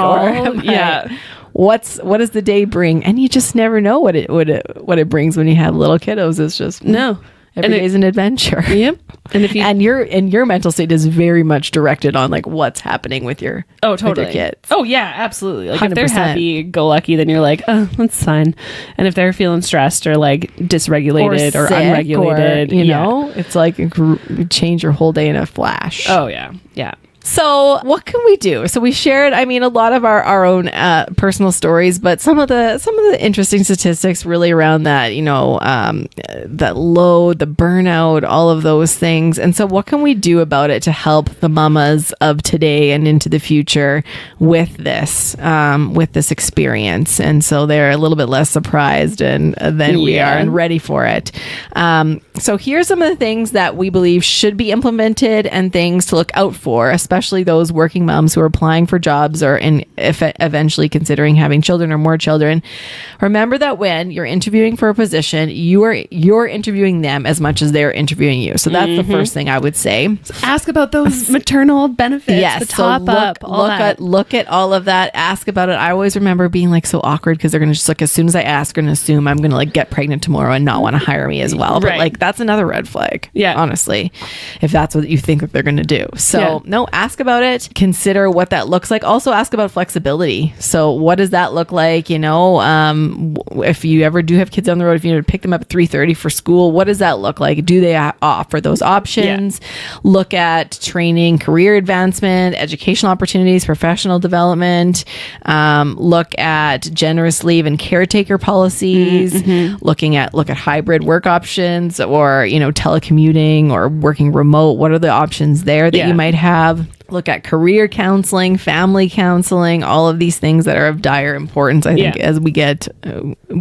What does the day bring? And you just never know what it brings when you have little kiddos. It's just every day's an adventure. Yep. And if you your mental state is very much directed on like what's happening with your with your kids. Oh yeah, absolutely. Like 100%. If they're happy go lucky, then you're like, oh, that's fine. And if they're feeling stressed or like dysregulated or unregulated, you know, it's like change your whole day in a flash. Oh yeah. So what can we do? So we shared, I mean, a lot of our own personal stories, but some of the interesting statistics really around that, you know, that load, the burnout, all of those things. And so what can we do about it to help the mamas of today and into the future with this experience? And so they're a little bit less surprised than we are and ready for it. So here's some of the things that we believe should be implemented and things to look out for, especially those working moms who are applying for jobs or eventually considering having children or more children. Remember that when you're interviewing for a position, you're interviewing them as much as they're interviewing you. So that's the first thing I would say. So ask about those maternal benefits. Yes, the top up. Look at all of that. Ask about it. I always remember being like so awkward because they're going to just like, as soon as I ask, they're going to assume I'm going to like get pregnant tomorrow and not want to hire me as well. But like that's another red flag. Yeah, honestly, if that's what you think that they're going to do. So no, ask about it. Consider what that looks like. Also ask about flexibility. So what does that look like? You know, if you ever do have kids on the road, if you need to pick them up at 3:30 for school, what does that look like? Do they offer those options? Look at training, career advancement, educational opportunities, professional development. Look at generous leave and caretaker policies. Look at hybrid work options, or you know, telecommuting or working remote. What are the options there that you might have? Look at career counseling, family counseling, all of these things that are of dire importance, I think, as we get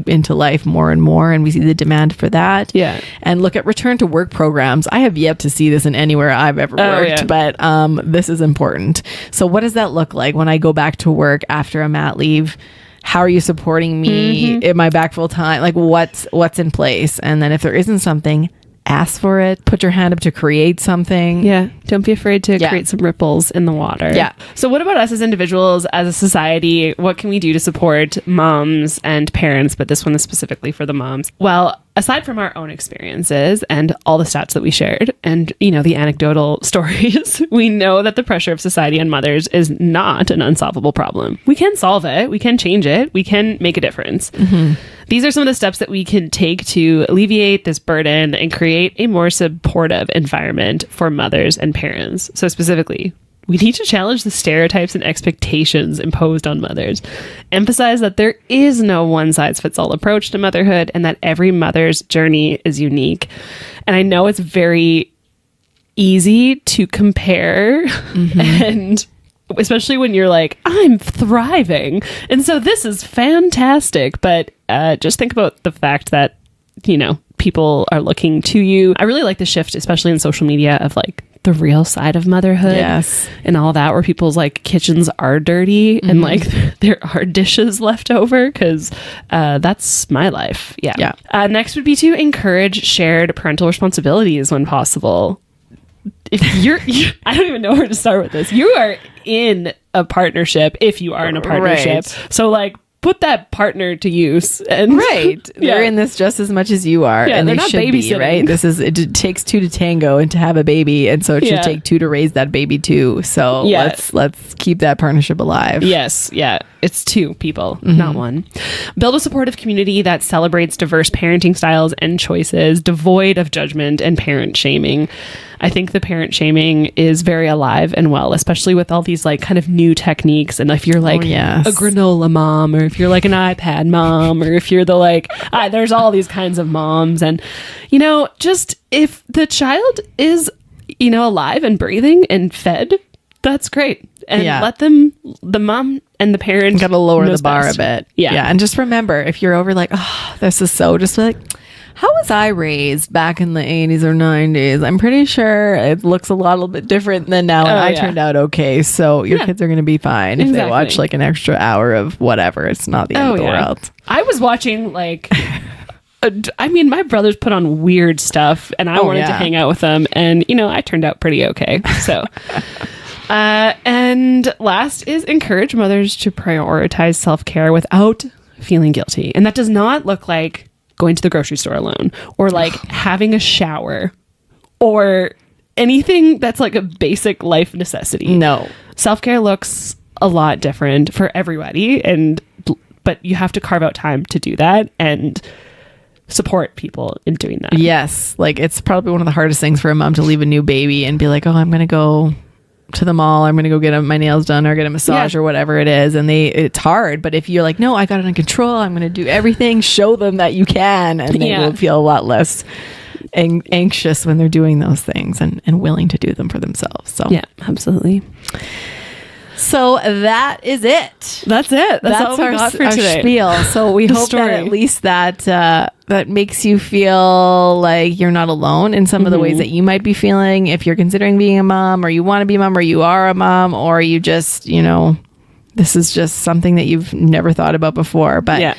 into life more and more, and we see the demand for that. Yeah. And look at return to work programs. I have yet to see this in anywhere I've ever worked, but this is important. So what does that look like when I go back to work after a mat leave? How are you supporting me? Am I back full time? Like what's in place? And then if there isn't something, ask for it. Put your hand up to create something. Yeah. Don't be afraid to create some ripples in the water. Yeah. So what about us as individuals, as a society? What can we do to support moms and parents? But this one is specifically for the moms. Well, aside from our own experiences and all the stats that we shared and, you know, the anecdotal stories, we know that the pressure of society on mothers is not an unsolvable problem. We can solve it. We can change it. We can make a difference. These are some of the steps that we can take to alleviate this burden and create a more supportive environment for mothers and parents. So specifically, we need to challenge the stereotypes and expectations imposed on mothers. Emphasize that there is no one-size-fits-all approach to motherhood and that every mother's journey is unique. And I know it's very easy to compare and especially when you're like, I'm thriving. And so this is fantastic. But just think about the fact that, you know, people are looking to you. I really like the shift, especially in social media, of like the real side of motherhood and all that, where people's like kitchens are dirty and like there are dishes left over, because that's my life. Next would be to encourage shared parental responsibilities when possible. If you're I don't even know where to start with this. You are in a partnership, if you are in a partnership. So like, put that partner to use. And they're in this just as much as you are, and they should be, right? It takes two to tango and to have a baby, and so it should take two to raise that baby too. So let's keep that partnership alive. It's two people, not one. Build a supportive community that celebrates diverse parenting styles and choices, devoid of judgment and parent shaming. I think the parent shaming is very alive and well, especially with all these like kind of new techniques. And if you're like a granola mom, or if you're like an iPad mom, or if you're the like, there's all these kinds of moms. And, you know, just if the child is, you know, alive and breathing and fed, that's great. And let them, the mom and the parent, gotta lower the bar a bit. And just remember, if you're over like, oh, this is so, just like, how was I raised back in the 80s or 90s? I'm pretty sure it looks a little bit different than now. And I turned out okay. So your kids are going to be fine if they watch like an extra hour of whatever. It's not the end of the world. I was watching like, I mean, my brothers put on weird stuff and I wanted to hang out with them. And, you know, I turned out pretty okay. So... And last is encourage mothers to prioritize self-care without feeling guilty. And that does not look like going to the grocery store alone or like having a shower or anything that's like a basic life necessity. No. Self-care looks a lot different for everybody, but you have to carve out time to do that and support people in doing that. Yes. Like it's probably one of the hardest things for a mom to leave a new baby and be like, oh, I'm going to go to the mall. I'm going to go get my nails done or get a massage or whatever it is. And it's hard. But if you're like, no, I got it under control. I'm going to do everything. Show them that you can. And they will feel a lot less anxious when they're doing those things and willing to do them for themselves. So yeah, absolutely. So that is it. That's it. That's all we got for today. Spiel. So we hope that at least that makes you feel like you're not alone in some of the ways that you might be feeling if you're considering being a mom, or you want to be a mom, or you are a mom, or you just, this is just something that you've never thought about before. But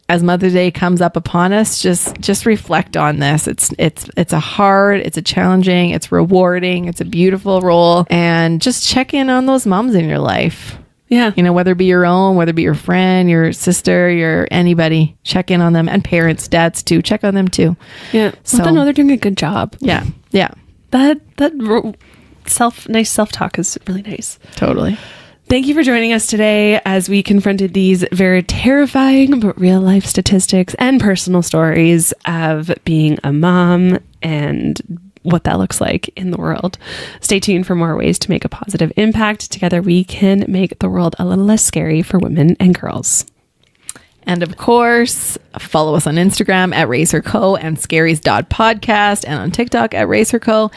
as Mother's Day comes up upon us, just reflect on this. It's a challenging, it's rewarding, it's a beautiful role, and just check in on those moms in your life. Yeah. Whether it be your own, whether it be your friend, your sister, your anybody, check in on them, and parents, dads too, check on them too. Yeah. So let them know they're doing a good job. Yeah. Yeah. That nice self-talk is really nice. Totally. Thank you for joining us today as we confronted these very terrifying but real life statistics and personal stories of being a mom and what that looks like in the world. Stay tuned for more ways to make a positive impact. Together we can make the world a little less scary for women and girls. And of course, follow us on Instagram at RaiseHerCo and Scaries.podcast, and on TikTok at RaiseHerCo.